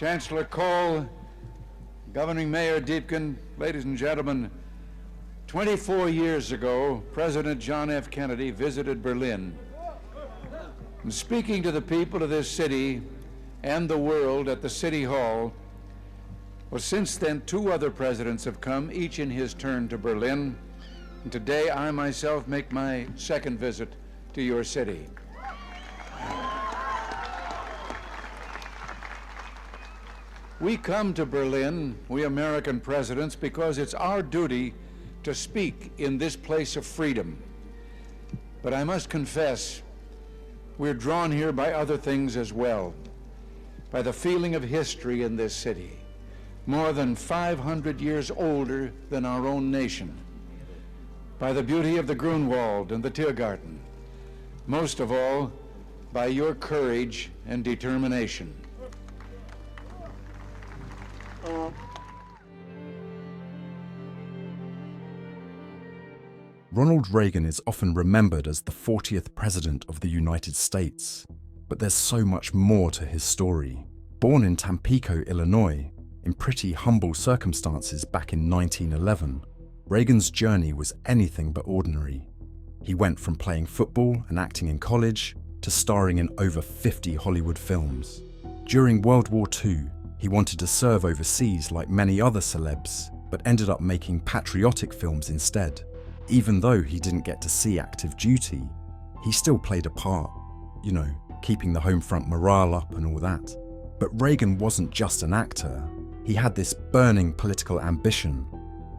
Chancellor Kohl, Governing Mayor Deepkin, ladies and gentlemen, 24 years ago, President John F. Kennedy visited Berlin. And speaking to the people of this city and the world at the City Hall, well, since then, two other presidents have come, each in his turn, to Berlin. And today, I myself make my second visit to your city. We come to Berlin, we American presidents, because it's our duty to speak in this place of freedom. But I must confess, we're drawn here by other things as well, by the feeling of history in this city, more than 500 years older than our own nation, by the beauty of the Grunwald and the Tiergarten, most of all, by your courage and determination. Ronald Reagan is often remembered as the 40th President of the United States, but there's so much more to his story. Born in Tampico, Illinois, in pretty humble circumstances back in 1911, Reagan's journey was anything but ordinary. He went from playing football and acting in college to starring in over 50 Hollywood films. During World War II, he wanted to serve overseas like many other celebs, but ended up making patriotic films instead. Even though he didn't get to see active duty, he still played a part, you know, keeping the home front morale up and all that. But Reagan wasn't just an actor, he had this burning political ambition.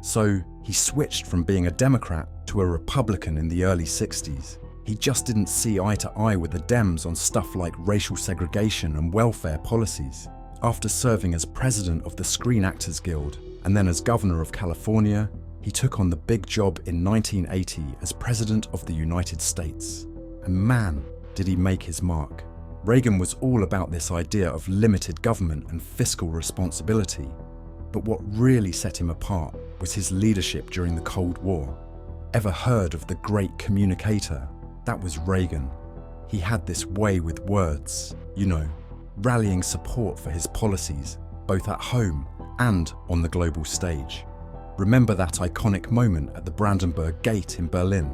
So he switched from being a Democrat to a Republican in the early 60s. He just didn't see eye to eye with the Dems on stuff like racial segregation and welfare policies. After serving as president of the Screen Actors Guild and then as governor of California, he took on the big job in 1980 as President of the United States. And man, did he make his mark. Reagan was all about this idea of limited government and fiscal responsibility. But what really set him apart was his leadership during the Cold War. Ever heard of the great communicator? That was Reagan. He had this way with words, you know, rallying support for his policies, both at home and on the global stage. Remember that iconic moment at the Brandenburg Gate in Berlin?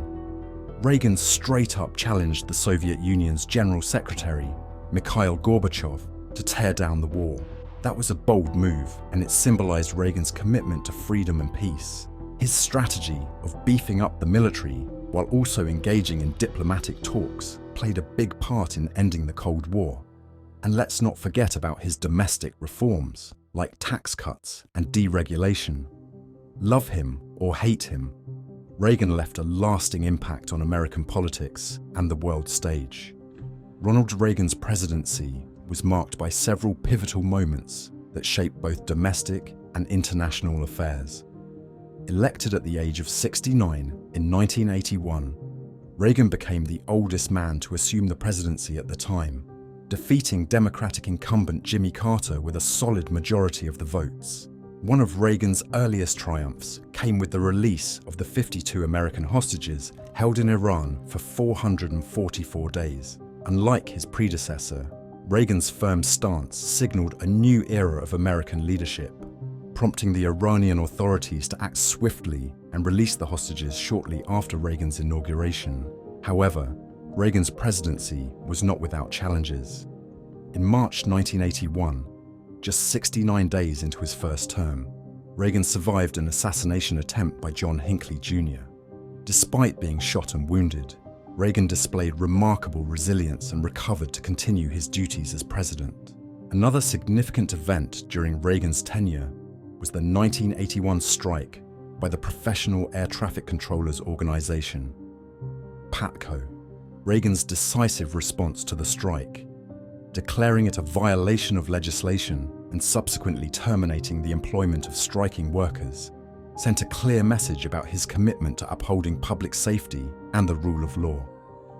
Reagan straight up challenged the Soviet Union's General Secretary, Mikhail Gorbachev, to tear down the wall. That was a bold move, and it symbolized Reagan's commitment to freedom and peace. His strategy of beefing up the military while also engaging in diplomatic talks played a big part in ending the Cold War. And let's not forget about his domestic reforms, like tax cuts and deregulation. Love him or hate him, Reagan left a lasting impact on American politics and the world stage. Ronald Reagan's presidency was marked by several pivotal moments that shaped both domestic and international affairs. Elected at the age of 69 in 1981, Reagan became the oldest man to assume the presidency at the time, defeating Democratic incumbent Jimmy Carter with a solid majority of the votes. One of Reagan's earliest triumphs came with the release of the 52 American hostages held in Iran for 444 days. Unlike his predecessor, Reagan's firm stance signaled a new era of American leadership, prompting the Iranian authorities to act swiftly and release the hostages shortly after Reagan's inauguration. However, Reagan's presidency was not without challenges. In March 1981, just 69 days into his first term, Reagan survived an assassination attempt by John Hinckley Jr. Despite being shot and wounded, Reagan displayed remarkable resilience and recovered to continue his duties as president. Another significant event during Reagan's tenure was the 1981 strike by the Professional Air Traffic Controllers Organization, PATCO. Reagan's decisive response to the strike, declaring it a violation of legislation and subsequently terminating the employment of striking workers, sent a clear message about his commitment to upholding public safety and the rule of law.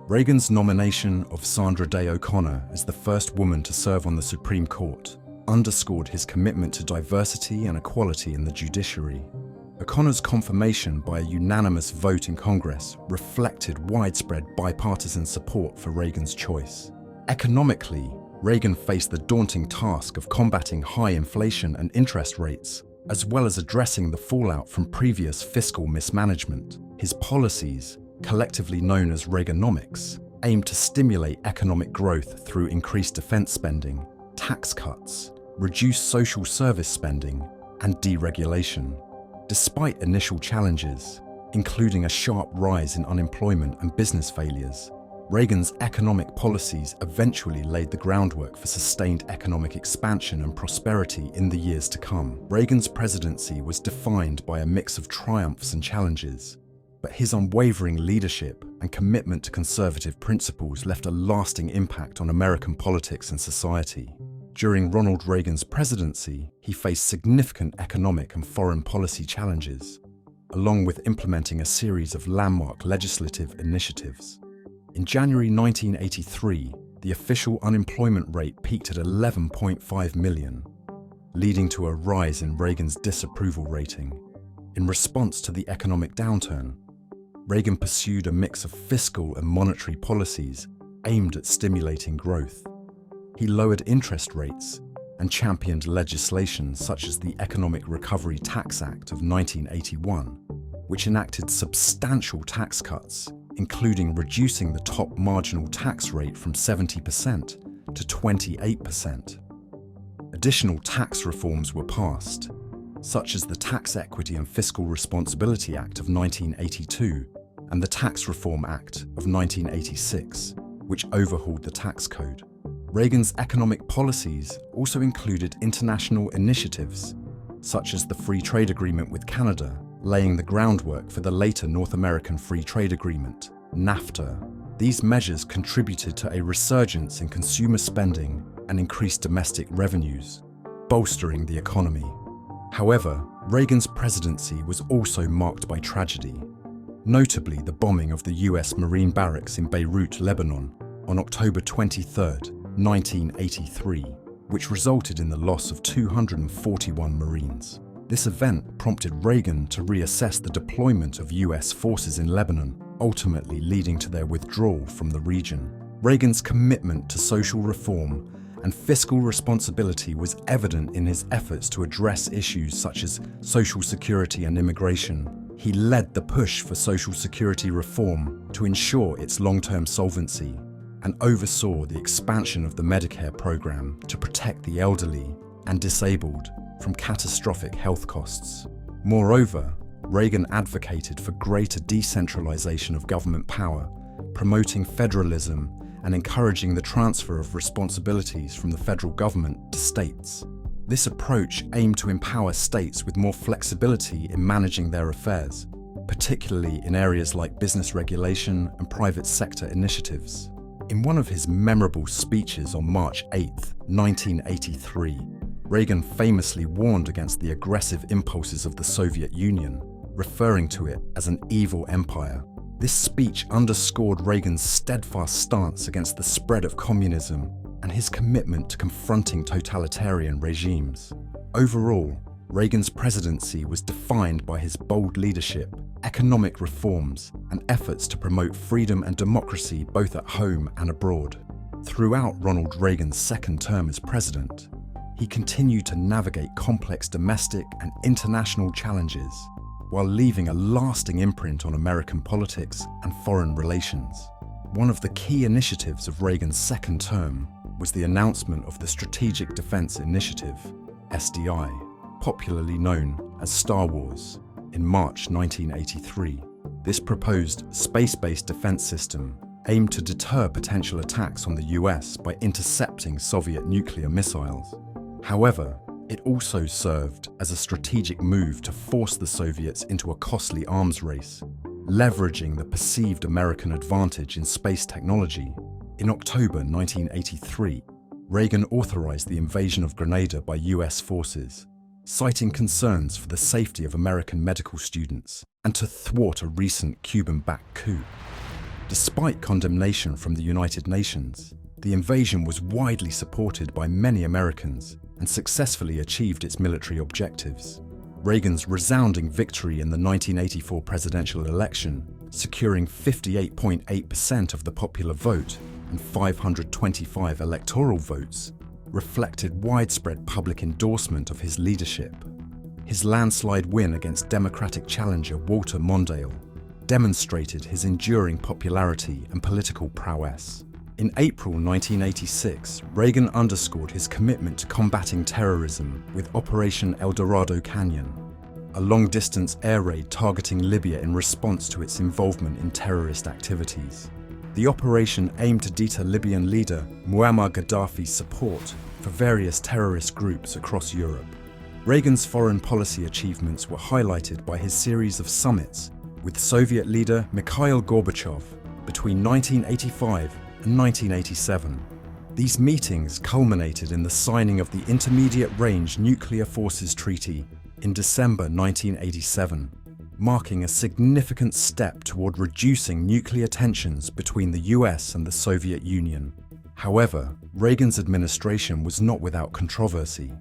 Reagan's nomination of Sandra Day O'Connor as the first woman to serve on the Supreme Court underscored his commitment to diversity and equality in the judiciary. O'Connor's confirmation by a unanimous vote in Congress reflected widespread bipartisan support for Reagan's choice. Economically, Reagan faced the daunting task of combating high inflation and interest rates, as well as addressing the fallout from previous fiscal mismanagement. His policies, collectively known as Reaganomics, aimed to stimulate economic growth through increased defense spending, tax cuts, reduced social service spending, and deregulation. Despite initial challenges, including a sharp rise in unemployment and business failures, Reagan's economic policies eventually laid the groundwork for sustained economic expansion and prosperity in the years to come. Reagan's presidency was defined by a mix of triumphs and challenges, but his unwavering leadership and commitment to conservative principles left a lasting impact on American politics and society. During Ronald Reagan's presidency, he faced significant economic and foreign policy challenges, along with implementing a series of landmark legislative initiatives. In January 1983, the official unemployment rate peaked at 11.5 million, leading to a rise in Reagan's disapproval rating. In response to the economic downturn, Reagan pursued a mix of fiscal and monetary policies aimed at stimulating growth. He lowered interest rates and championed legislation such as the Economic Recovery Tax Act of 1981, which enacted substantial tax cuts, including reducing the top marginal tax rate from 70% to 28%. Additional tax reforms were passed, such as the Tax Equity and Fiscal Responsibility Act of 1982 and the Tax Reform Act of 1986, which overhauled the tax code. Reagan's economic policies also included international initiatives, such as the Free Trade Agreement with Canada, laying the groundwork for the later North American Free Trade Agreement, NAFTA. These measures contributed to a resurgence in consumer spending and increased domestic revenues, bolstering the economy. However, Reagan's presidency was also marked by tragedy, notably the bombing of the US Marine barracks in Beirut, Lebanon, on October 23, 1983, which resulted in the loss of 241 Marines. This event prompted Reagan to reassess the deployment of US forces in Lebanon, ultimately leading to their withdrawal from the region. Reagan's commitment to social reform and fiscal responsibility was evident in his efforts to address issues such as Social Security and immigration. He led the push for Social Security reform to ensure its long-term solvency and oversaw the expansion of the Medicare program to protect the elderly and disabled from catastrophic health costs. Moreover, Reagan advocated for greater decentralization of government power, promoting federalism and encouraging the transfer of responsibilities from the federal government to states. This approach aimed to empower states with more flexibility in managing their affairs, particularly in areas like business regulation and private sector initiatives. In one of his memorable speeches on March 8, 1983, Reagan famously warned against the aggressive impulses of the Soviet Union, referring to it as an evil empire. This speech underscored Reagan's steadfast stance against the spread of communism and his commitment to confronting totalitarian regimes. Overall, Reagan's presidency was defined by his bold leadership, economic reforms, and efforts to promote freedom and democracy both at home and abroad. Throughout Ronald Reagan's second term as president, he continued to navigate complex domestic and international challenges while leaving a lasting imprint on American politics and foreign relations. One of the key initiatives of Reagan's second term was the announcement of the Strategic Defense Initiative, SDI, popularly known as Star Wars, in March 1983. This proposed space-based defense system aimed to deter potential attacks on the US by intercepting Soviet nuclear missiles. However, it also served as a strategic move to force the Soviets into a costly arms race, leveraging the perceived American advantage in space technology. In October 1983, Reagan authorized the invasion of Grenada by US forces, citing concerns for the safety of American medical students and to thwart a recent Cuban-backed coup. Despite condemnation from the United Nations, the invasion was widely supported by many Americans and successfully achieved its military objectives. Reagan's resounding victory in the 1984 presidential election, securing 58.8% of the popular vote, and 525 electoral votes reflected widespread public endorsement of his leadership. His landslide win against Democratic challenger Walter Mondale demonstrated his enduring popularity and political prowess. In April 1986, Reagan underscored his commitment to combating terrorism with Operation El Dorado Canyon, a long-distance air raid targeting Libya in response to its involvement in terrorist activities. The operation aimed to deter Libyan leader Muammar Gaddafi's support for various terrorist groups across Europe. Reagan's foreign policy achievements were highlighted by his series of summits with Soviet leader Mikhail Gorbachev between 1985 and 1987. These meetings culminated in the signing of the Intermediate Range Nuclear Forces Treaty in December 1987, marking a significant step toward reducing nuclear tensions between the US and the Soviet Union. However, Reagan's administration was not without controversy,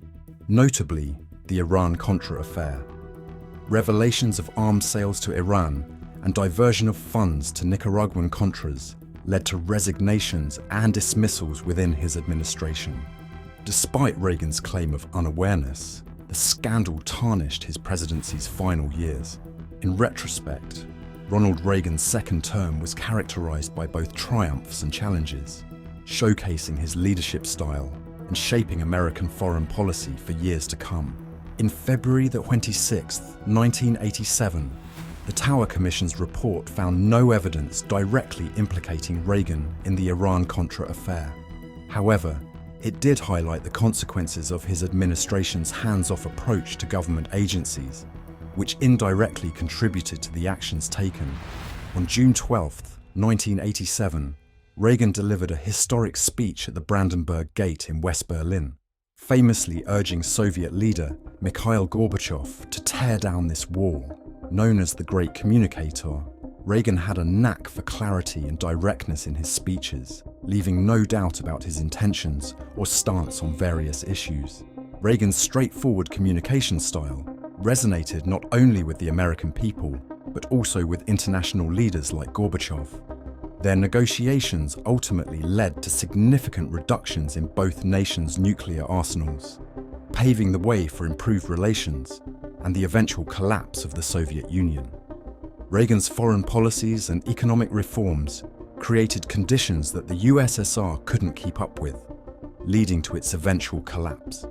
notably the Iran-Contra affair. Revelations of arms sales to Iran and diversion of funds to Nicaraguan Contras led to resignations and dismissals within his administration. Despite Reagan's claim of unawareness, the scandal tarnished his presidency's final years. In retrospect, Ronald Reagan's second term was characterized by both triumphs and challenges, showcasing his leadership style and shaping American foreign policy for years to come. In February 26, 1987, the Tower Commission's report found no evidence directly implicating Reagan in the Iran-Contra affair. However, it did highlight the consequences of his administration's hands-off approach to government agencies, which indirectly contributed to the actions taken. On June 12, 1987, Reagan delivered a historic speech at the Brandenburg Gate in West Berlin, famously urging Soviet leader Mikhail Gorbachev to tear down this wall. Known as the Great Communicator, Reagan had a knack for clarity and directness in his speeches, leaving no doubt about his intentions or stance on various issues. Reagan's straightforward communication style resonated not only with the American people, but also with international leaders like Gorbachev. Their negotiations ultimately led to significant reductions in both nations' nuclear arsenals, paving the way for improved relations and the eventual collapse of the Soviet Union. Reagan's foreign policies and economic reforms created conditions that the USSR couldn't keep up with, leading to its eventual collapse.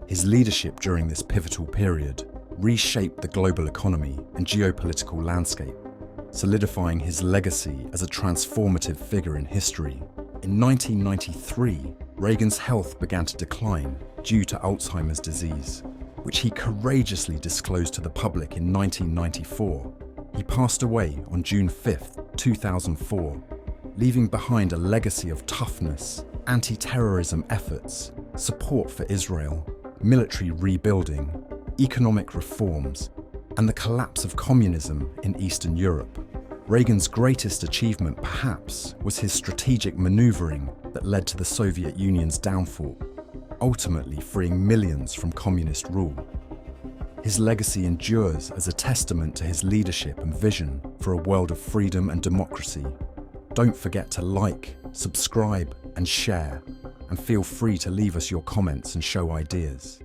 His leadership during this pivotal period reshaped the global economy and geopolitical landscape, solidifying his legacy as a transformative figure in history. In 1993, Reagan's health began to decline due to Alzheimer's disease, which he courageously disclosed to the public in 1994. He passed away on June 5, 2004, leaving behind a legacy of toughness, anti-terrorism efforts, support for Israel, military rebuilding, economic reforms, and the collapse of communism in Eastern Europe. Reagan's greatest achievement, perhaps, was his strategic maneuvering that led to the Soviet Union's downfall, ultimately freeing millions from communist rule. His legacy endures as a testament to his leadership and vision for a world of freedom and democracy. Don't forget to like, subscribe, and share, and feel free to leave us your comments and show ideas.